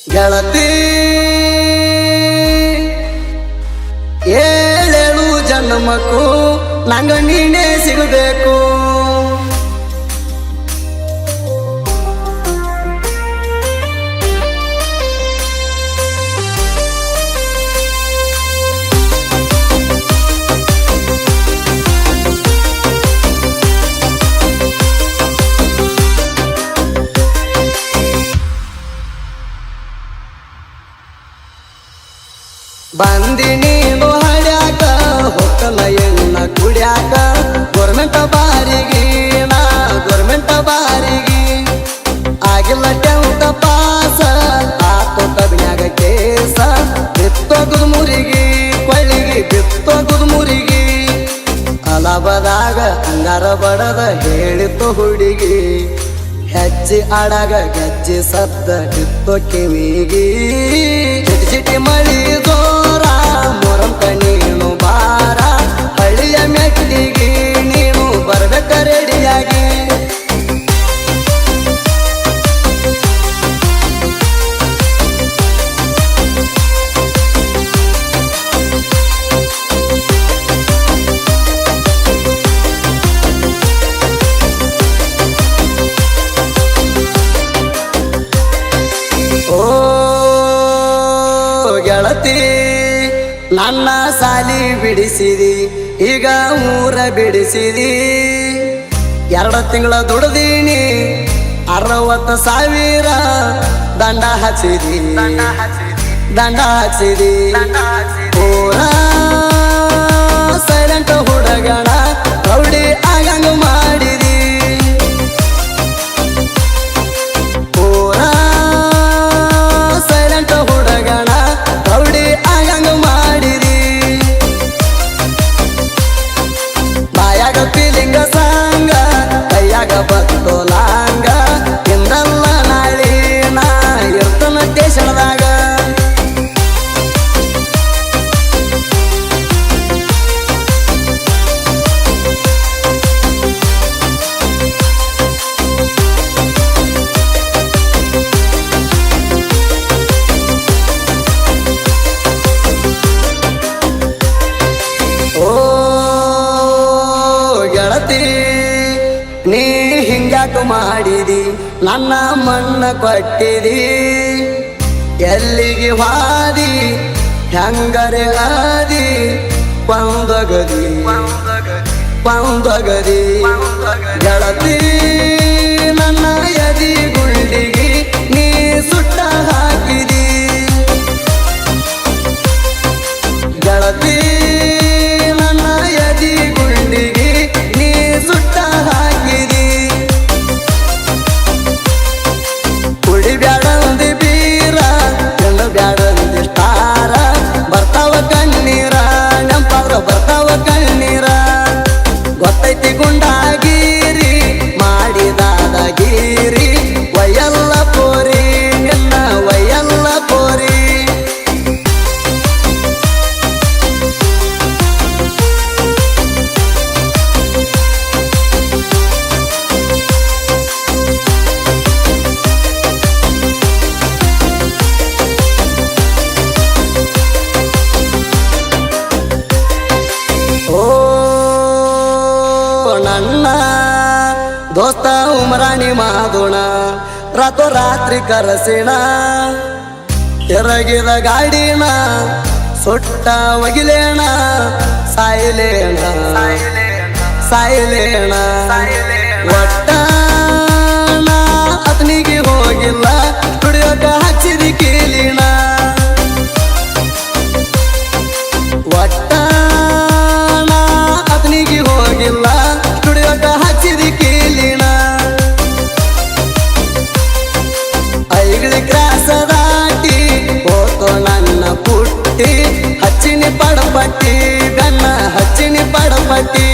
ಗೆಳತಿ ಏಳೇಳು ಜನ್ಮಕ್ಕೂ ನಂಗ ನೀನೇ ಸಿಗಬೇಕು. ಬಂದಿ ನೀನು ಹಡ್ಯಾಕ ಹೊಕ್ಕಲ ಎಣ್ಣ ಕುಡ್ಯಾಕ ಗೋರ್ಮೆಂಟ್ ಬಾರಿಗೆ ನಾ ಗೋರ್ಮೆಂಟ್ ಬಾರಿಗೆ ಆಗಿಲ್ಲ 10th ಪಾಸ ಆತೋ ಕಬ್ನ್ಯಾಗ ಕೇಸ ಬಿತ್ತೋಗುದು ಮುರಿಗಿ ಕೊಳ್ಳಿಗೆ ಬಿತ್ತೋಗುದು ಮುರಿಗಿ ಅಲಬದಾಗ ಅಂಗಾರ ಬಡದ ಹೇಳಿತು ಹುಡುಗಿ ಹೆಜ್ಜೆ ಆಡಾಗ ಗೆಜ್ಜೆ ಸದ್ದ ಬಿತ್ತೋ ಕಿವಿಗಿ ಚಿಟಿ ಚಿಟಿ ಮಳಿ ಜೋರ ಮೊರಂತ ನೀನು ಬಾರ ಹಳ್ಳಿಯ ಮೆಟ್ಟಿಗೆ ನೀನು ಬರ್ಬೇಕ ರೆಡಿಯಾಗಿ. ಗೆಳತಿ ನನ್ನ ಸಾಲಿ ಬಿಡಿಸಿದಿ ಈಗ ಊರ ಬಿಡಿಸಿದಿ 2 ತಿಂಗಳ ದುಡ್ದೀನಿ 60,000 ದಂಡ ಹಚ್ಚಿದಿ ದಂಡ ಹಚ್ಚಿದಿ ಪೂರ ಸೈಲೆಂಟ್ ಹುಡುಗಣ ರೌಡಿ ಆಗಂಗ ಮಾಡಿದಿ ಪೂರ ಸೈಲೆಂಟ್ ಹುಡುಗಣ ರೌಡಿ ಆಗಂಗ ಮಾಡಿದಿ ಬಾಯಾಗ ಫೀಲಿಂಗ ಸಾಂಗ ಕೈಯಾಗ ಬತ್ತು ಲಾಂಗ ಇಂದಲ್ಲ ನಾಳಿ ನಾ ಇರ್ತನ ಟೇಷನ್ದಾಗ. ಗೆಳತಿ ನೀ ಹಿಂಗ್ಯಾಕ ಮಾಡಿದಿ ನನ್ನ ಮಣ್ಣ ಕೊಟ್ಟಿದಿ ಎಲ್ಲಿಗೆ ಹಾದಿ ಹೆಂಗರೆ ಆದಿ ಪಂದಗದಿ ಪಂದಗದಿ ಗೆಳತಿ ನನ್ನ ಎದಿ ಗುಂಡಿಗೆ ನೀ ಸುಟ್ಟ ಹಾಕಿದಿ ಗೆಳತಿ ನನ್ನ ಎದಿ ಗುಂಡಿಗೆ ನೀ ಸುಟ್ಟ ಹಾಕಿದಿ ಕುಡಿ ಬ್ಯಾಡಂದಿ ಬೀರ ಗಂಡ ಬ್ಯಾಡಂದಿ ಸ್ಟಾರ ಬರ್ತಾವ ಕಣ್ಣೀರ ನೆಂಪಾದ್ರ ಬರ್ತಾವ ಕಣ್ಣೀರ ಗೊತ್ತೈತಿ ಗುಂಡಾಗಿರಿ ಮಾಡಿದಾದಗಿರಿ ವಯಲ್ಲ ಪೋರಿ ನಿನ್ನ ವಯಲ್ಲ ಪೋರಿ. ನನ್ನ ದೋಸ್ತ ಉಮರಾಣಿ ಮಾದೋಣ ರಾತ್ರಿ ಕರಸಿಣ ಎರಗಿದ ಗಾಡಿನ ಸುಟ್ಟ ಒಗಿಲೇಣ ಸಾಯಿಲೇಣ ಸಾಯಿಲೇಣ ಒಟ್ಟ ಅತನಿಗೆ ಹೋಗಿಲ್ಲ ತುಡಿಯೋಕ ಹಚ್ಚಿದಿ ಕೀಲಿಣ ಒಟ್ಟ ಅತನಿಗೆ ಹೋಗಿಲ್ಲ ತುಡಿಯೋಕ ಹಚ್ಚಿದಿ ಕೀಲಿಣ ಐಗಳಿ ಕ್ರಾಸ ದಾಟಿ ಹೋತೋ ನನ್ನ ಪುಟ್ಟಿ ಹಚ್ಚಿನಿ ಪಡಪಟ್ಟಿ ಗನ್ನ ಹಚ್ಚಿನಿ ಪಡಪಟ್ಟಿ